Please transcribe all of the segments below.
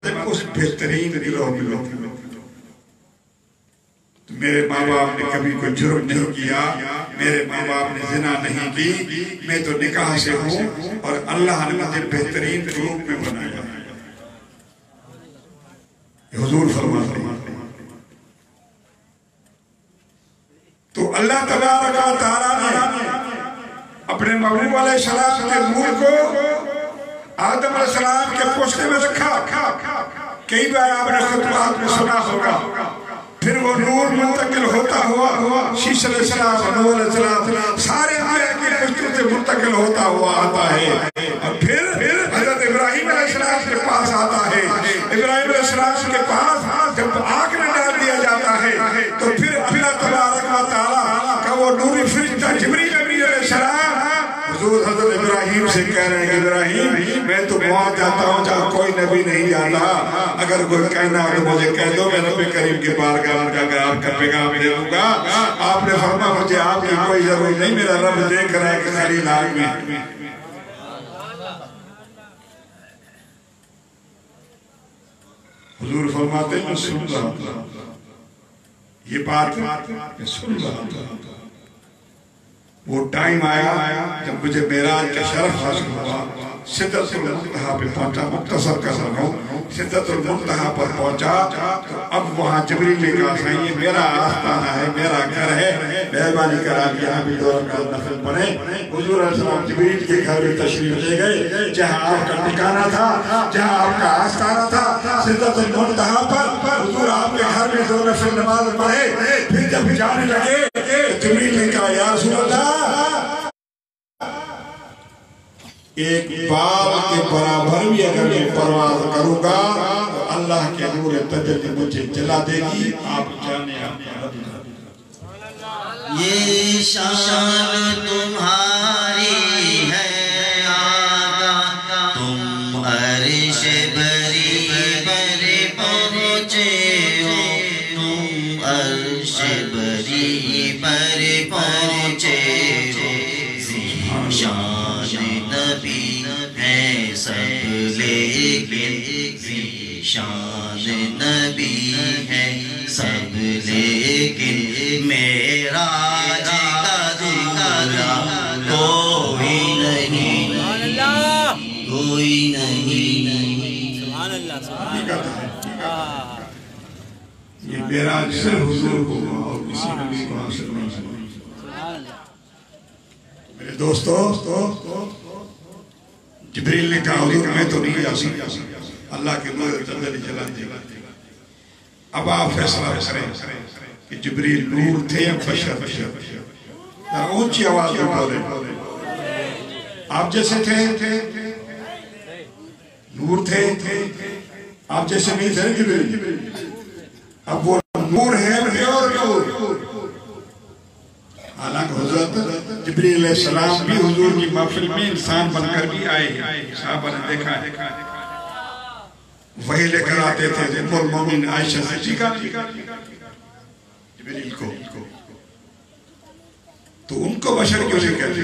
فرماتے اس بہترین گروہ میں لوگ میرے ماں باپ نے کبھی کوئی جرم نہیں کیا، میرے ماں باپ نے زنا نہیں کی، میں تو نکاح سے ہوں اور اللہ نے مجھے بہترین گروپ میں بنایا۔ حضور فرماتے ہیں تو اللہ تبارک و تعالیٰ نے اپنے محبوب علیہ السلام کے نور کو آدم علیہ السلام کے پوچھنے میں رکھا۔ کئی بار آپ نے خطبات میں سنا ہوگا، پھر وہ نور منتقل ہوتا ہوا شیش علیہ السلام، نور علیہ السلام، سارے انبیاء کی پشتوں سے منتقل ہوتا ہوا آتا ہے، اور پھر حضرت ابراہیم علیہ السلام کے پاس آتا ہے۔ ابراہیم علیہ السلام کے پاس جب آگ میں ڈال دیا جاتا ہے تو پھر اللہ تبارک و تعالیٰ کا وہ نوری فرشتہ جبریل علیہ السلام حضور حضرت ابراہیم سے کہہ رہے ہیں، ابراہیم میں تو وہاں جاتا ہوں جہاں کوئی نبی نہیں جاتا، اگر کوئی کہنا تو مجھے کہہ دو، میں رب کریم کے بارگاہ کا آپ کا پیغام دے دوں گا۔ آپ نے فرمایا مجھے آپ کی کوئی ضرورت نہیں، میرا رب دیکھ رہا ہے کہ خلیل آگ میں۔ حضور فرماتے ہیں میں سن رہا تھا یہ بات، میں سن رہا تھا، وہ ٹائم آیا جب مجھے معراج کا شرف حاصل ہوا، سدرۃ المنتہا پہ پہنچا، مختصر کر رہا ہوں، سدرۃ المنتہا پر پہنچا تو اب وہاں جبریل نے کہا کہ یہ میرا آستانہ ہے، میرا گھر ہے، مہربانی کرا کہ یہاں بھی 2 رکعت نفل پڑھیں۔ حضور علیہ السلام جبریل کے گھر میں تشریف لے گئے، جہاں آپ کا ٹھکانہ تھا، جہاں آپ کا آستانہ تھا، سدرۃ المنتہا پر حضور آپ کے گھر میں 2 نفل نماز پڑھے۔ پھر جب جانے لگے جبریل نے کہا یا رسول اللہ، ایک بال کے برابر بھی اگر میں پرواز کروں گا تو اللہ کے نور تجلی مجھے جلا دے گی۔ آپ جانے یہ شان تمہاری ہے آقا، تم عرش بری پر پہنچے ہو، تم عرش بری پر پہنچے ہو، شان نبی ہے سب لیکن، شان نبی ہے سب لیکن، معراج کا دوسرا کوئی نہیں، کوئی نہیں۔ سبحان اللہ، سبحان اللہ۔ یہ معراج سے حضور کو اور کسی نبی کو حاصل نہیں ہے۔ میرے دوستو، جبریل نے کہا حضور میں تو نہیں جا سکتا، اللہ کے نور تجلی جلا دے گا۔ اب آپ فیصلہ کریں کہ جبریل نور تھے یا بشر؟ اونچی آواز میں بولے، آپ جیسے تھے؟ نور تھے؟ آپ جیسے نہیں تھے جبریل؟ اب وہ نور ہے پیور نور۔ حالانکہ حضرت جبریل علیہ السلام بھی حضور کی محفل میں انسان بن کر بھی آئے ہیں، صحابہ نے دیکھا ہے، وہی لے کر آتے تھے ام المومنین عائشہ صدیقہ جبریل کو، تو ان کو بشر کیوں نہیں کہتے؟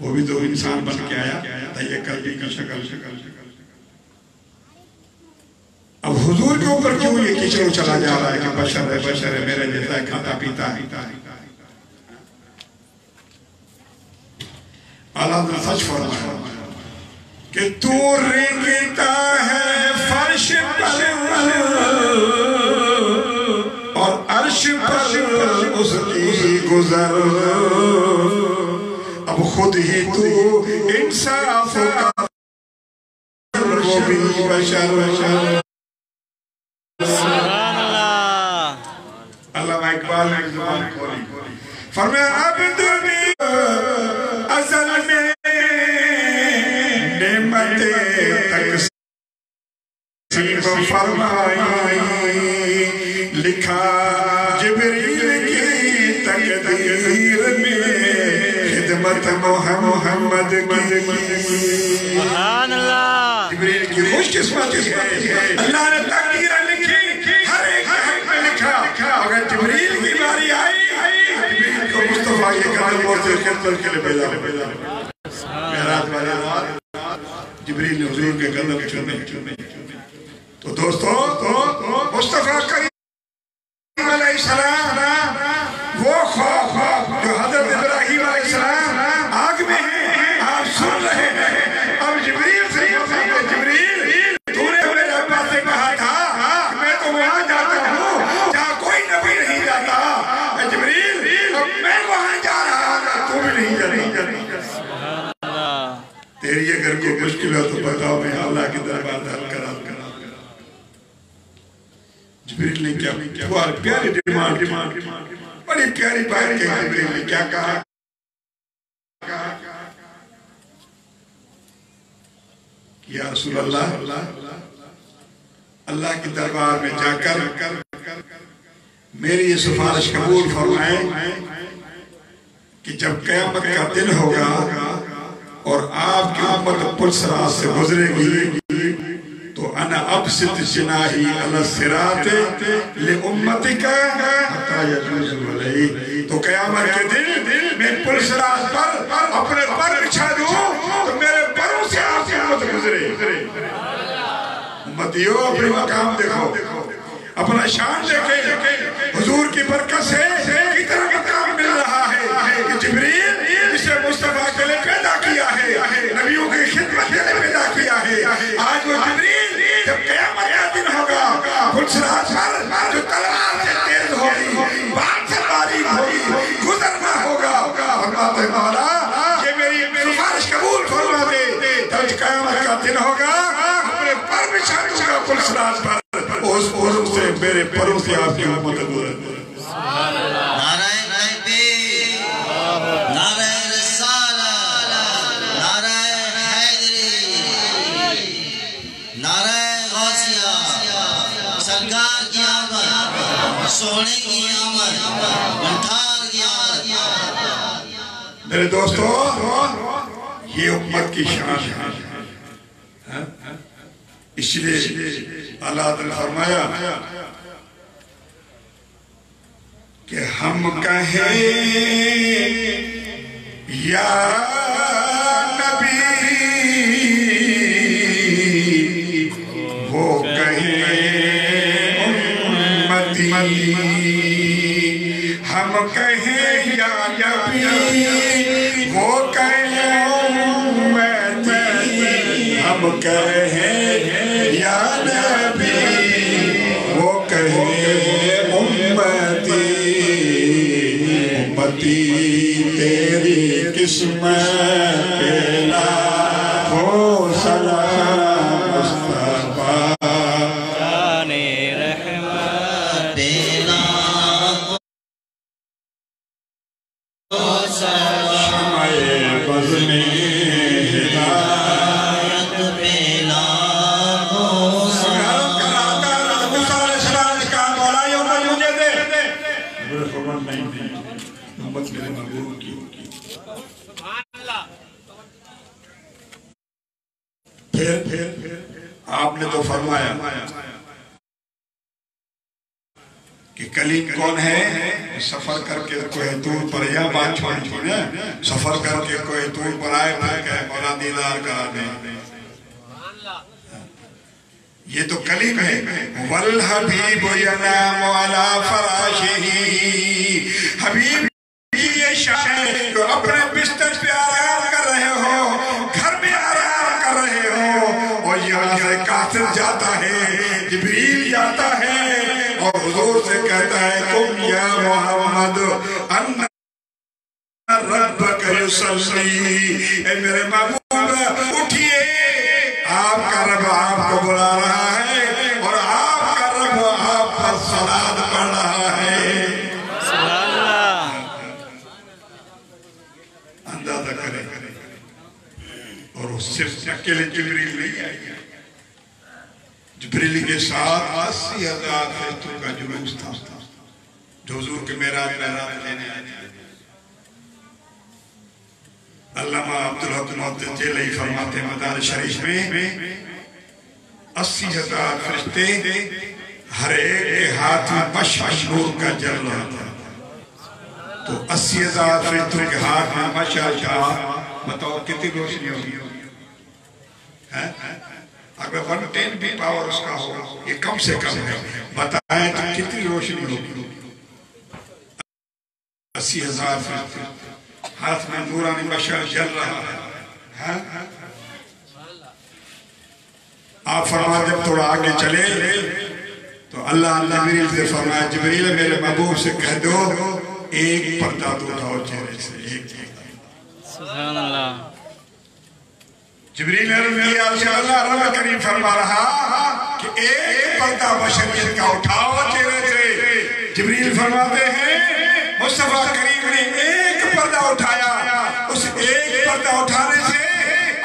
وہ بھی تو انسان بن کے آیا، تیہ قلبی کی شکل۔ اب حضور کے اوپر کیوں یہ کچرو چلا جا رہا ہے کہ بشر ہے میرے جیسا ہے، کھاتا پیتا ہے؟ اللہ نے سچ فرمایا کہ تو رینگتا ہے فرش پر اور عرش پر اس کی گزر، اب خود ہی تو انصاف کا وہ بھی بشر۔ سبحان اللہ۔ علامہ اقبال نے زبان کھولی، فرمایا اب دنیا ازل میں نعمت تقسیم فرمائی، لکھا جبریل کی تقدیر میں خدمت محمد کی۔ سبحان اللہ۔ جبریل کی خوش قسمتی ہے، اللہ نے تقدیر لکھی، ہر ایک حق میں لکھا، اگر جبریل کی باری آئی جبریل کو مصطفیٰ یہ قدم اور سے خدمت کے لئے بھیجا۔ معراج والے رات جبریل نے حضور کے قدم چومے، تو دوستو مصطفیٰ کریم علیہ السلام وہ خوف جو حضرت ابراہیم علیہ السلام آگ میں ہیں آپ سن رہے ہیں. اب جبریل سے جبریل تو نے میرے ابا سے کہا تھا میں تو وہاں جاتا ہوں جہاں کوئی نبی نہیں جاتا. جبریل اب میں وہاں جا رہا ہوں تو بھی نہیں جاتی. تیری اگر کوئی مشکل ہے تو بتاؤ میں اللہ کے دربار حل کرا. جبریل نے کیا پیاری ڈیمانڈ بڑی پیاری بات کہی. جبریل نے کیا کہا یا رسول اللہ کے دربار میں جا کر میری یہ سفارش قبول فرمائیں کہ جب قیامت کا دن ہوگا اور آپ کی امت پل صراط سے گزرے گی تو انا ابسط جناحی علی الصراط لامتک حتی یجوزوا علیہ. تو قیامت کے دن میں پل صراط پر اپنے پر بچھا دوں تو میرے پروں سے آپ کی امت گزرے. امتیوں اپنی مقام دیکھو, اپنا شان دیکھیں. حضور کی برکت سے کتنا مقام مل رہا ہے کہ جبریل جسے مصطفیٰ کے لئے پیدا کیا ہے, نبیوں کی خدمت کے لئے پیدا کیا ہے, آج وہ جبریل جب قیامت کا دن ہوگا پل صراط پر جو تلوار سے تیز ہوگی, بات سے باریک ہوگی, گزرنا ہوگا. فرماتے مولا یہ میری سفارش قبول فرما دے. جب قیامت کا دن ہوگا اپنے پر بچھا دوں گا پل صراط پر, اس پروں سے میرے پروں سے آپ کی امت گزرے. نعرہ تکبیر, نعرہ رسالت, نعرہ حیدری, نعرہ غوثیہ, سرکار کی آمد, سونے کی آمد, بنٹھار کی آمد. میرے دوستو یہ امت کی شان ہے. اس لیے اللہ نے فرمایا کہ ہم کہیں یا نبی وہ کہیں امتی, ہم کہیں یا نبی وہ کہیں امتی, ہم کہیں یا نبی وہ کہیں امتی. تیری قسمت پہ لاکھوں سلام مصطفیٰ, جان رحمت پہ لاکھوں سلام, شمع بز میں ہدایت پہ لاکھوں سلام. میرے محبوب کی پھر آپ نے تو فرمایا کہ کلیم کون ہے, سفر کر کے کوئی طور پر یا بات چھوڑی سفر کر کے کوئی طور پر آئے پھر کہے مولا دیدار کرا دیں. یہ تو کلیم ہے. والحبیب ینام علی فراشہ, حبیب یہ شان ہے جو اپنے بستر پہ آرام کر رہے ہو, گھر میں آرام کر رہے ہو, اور یہاں سے قاصد جاتا ہے, جبریل جاتا ہے اور حضور سے کہتا ہے قم یا محمد ان ربک یصلی, اے میرے محبوب اٹھئے, آپ کا رب آپ کو بلا رہا ہے اور آپ کا رب آپ پر صلات پڑھ رہا ہے. اندازہ کریں اور وہ صرف اکیلے جبریل نہیں آئی, جبریل کے ساتھ 80,000 فرشتوں کا جلوس تھا جو حضور کے معراج میں رات لینے آئے تھے. علامہ عبدالحق محدث جیلئی فرماتے ہیں مدارج شریف میں 80,000 فرشتے ہر ایک کے ہاتھ میں مشعل نور کا جل رہا تھا. تو 80,000 فرشتوں کے ہاتھ میں مشعل تھا, بتاؤ کتنی روشنی ہوگی؟ اگر 110 بھی پاور اس کا ہو، یہ کم سے کم ہے، بتائیں تو کتنی روشنی ہوگی؟ 80,000 فرشتے، ہاتھ میں نورانی بشر جل رہا ہے۔ آپ فرماتے جب تھوڑا آگے چلے تو اللہ جبریل سے فرمایا جبریل میرے محبوب سے کہہ دو ایک پردہ تو اٹھاؤ چہرے سے، ایک سبحان اللہ۔ جبریل عرض کیا یا رسول اللہ، رب کریم فرما رہا کہ ایک پردہ بشریت کا اٹھاؤ چہرے سے۔ جبریل فرماتے ہیں مصطفیٰ کریم نے ایک پردہ اٹھایا، اس ایک پردہ اٹھانے سے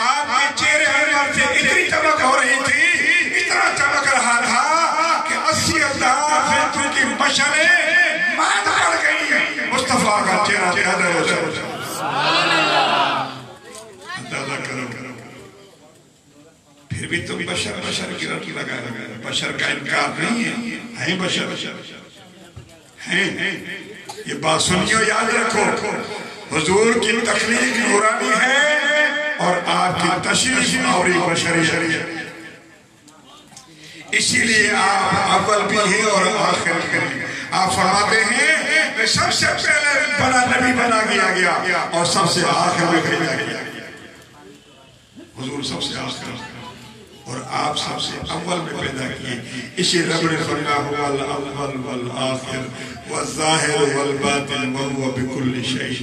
آپ کے چہرے انور سے اتنی چمک ہو رہی تھی، اتنا چمک رہا تھا کہ 80,000 فرشتوں کی مشعلیں مات پڑ گئی، مصطفیٰ کا چہرہ پیدا ہو جائے۔ اندازہ کرو، پھر بھی تم بشر کی رٹ لگائے، بشر کا انکار نہیں ہے، ہیں بشر ہیں۔ یہ بات سنیو، یاد رکھو، حضور کی تخلیق نورانی ہے اور آپ کی تشریف نوری بشری ہے، اسی لیے آپ اول بھی ہیں اور آخر بھی ہیں۔ آپ فرماتے ہیں میں سب سے پہلے بنا نبی بنا گیا اور سب سے آخر میں بھیجا گیا۔ حضور سب سے آخر اور آپ سب سے اول میں پیدا کیے، اسی رب نے فرمایا هو الاول والآخر والظاہر والباطن وهو بكل شيء۔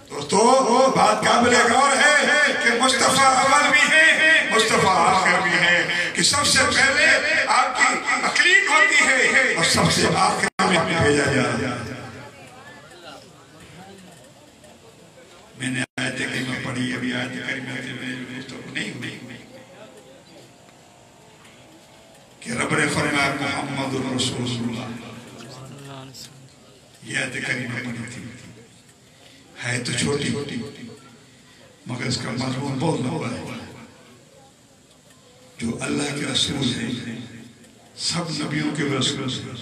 دوستو بات قابل غور ہے کہ مصطفیٰ اول بھی ہے، مصطفیٰ آخر بھی ہے، کہ سب سے پہلے آپ کی تخلیق ہوتی ہے اور سب سے آخر میں بھیجا جاتا ہے۔ میں نے آیت کریمہ پڑھی، ابھی آیت کریمہ نہیں کہ رب نے فرمایا محمد رسول اللہ، یہ آیت کریمہ پڑھی تھی، ہے تو چھوٹی مگر اس کا مضمون بہت لمبا ہے۔ جو اللہ کے رسول ہیں، سب نبیوں کے رسول ہیں،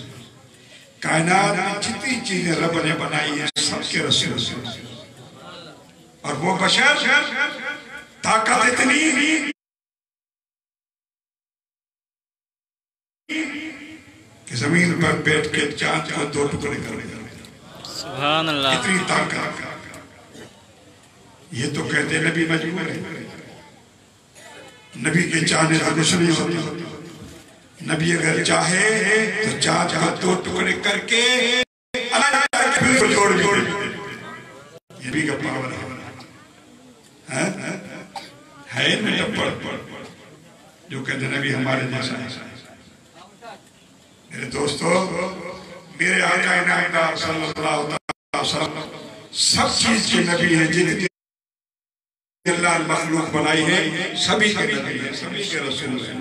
کائنات میں جتنی چیزیں رب نے بنائی ہیں سب کے رسول ہیں، اور وہ بشر طاقت اتنی کہ زمین پر بیٹھ کے چاند کو 2 ٹکڑے کر دے۔ سبحان اللہ۔ اتنی طاقت، یہ تو کہتے ہیں نبی مجبور ہے، نبی کے چاہنے سے کچھ نہیں ہوتا۔ نبی اگر چاہے تو چاند کو 2 ٹکڑے کر کے اللہ کو جوڑ دے، یہ بھی کا پاور ہے میں ٹپڑ جو کہتے ہیں نبی ہمارے جیسا ہے۔ میرے دوستو، میرے آقا نامدار صلی اللہ علیہ وسلم سب چیز کے نبی ہیں، جتنی اللہ مخلوق بنائی ہے سبھی کے نبی ہیں، سبھی کے رسول ہیں۔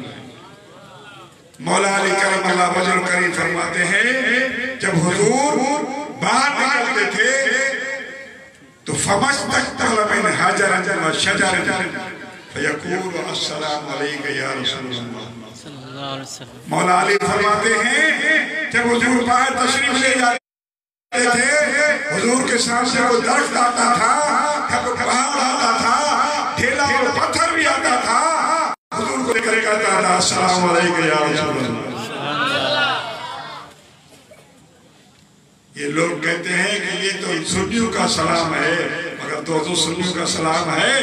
مولا علی کرم اللہ وجہ کریم فرماتے ہیں جب حضور باہر نکلتے تھے تو فَمَسْتَقْتَلَ مِنْ حَجَرٍ وَشَجَرٍ فَيَقُولُ السَّلَامُ عَلَيْكَ يَا رَسُولَ اللَّهِ۔ مولا علی فرماتے ہیں جب حضور باہر تشریف لے جاتے تھے، حضور کے سامنے وہ درخت آتا تھا، پہاڑ آتا تھا، ڈھیلا اور پتھر بھی آتا تھا، حضور کو دیکھ کہتا تھا السلام علیکم یا رسول اللہ۔ یہ لوگ کہتے ہیں کہ یہ تو سنیوں کا سلام ہے، مگر دوستو سنیوں کا سلام ہے،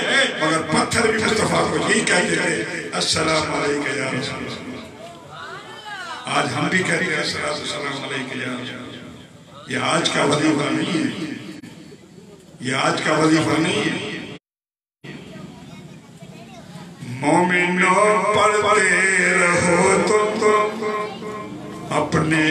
مگر پتھر بھی مصطفیٰ کو یہی کہتے تھے السلام علیکم یا رسول اللہ۔ آج ہم بھی کہہ رہے ہیں السلام علیکم یا رسول اللہ۔ یہ آج کا وظیفہ نہیں ہے، یہ آج کا وظیفہ نہیں ہے۔ مومنوں پڑھتے رہو تم اپنے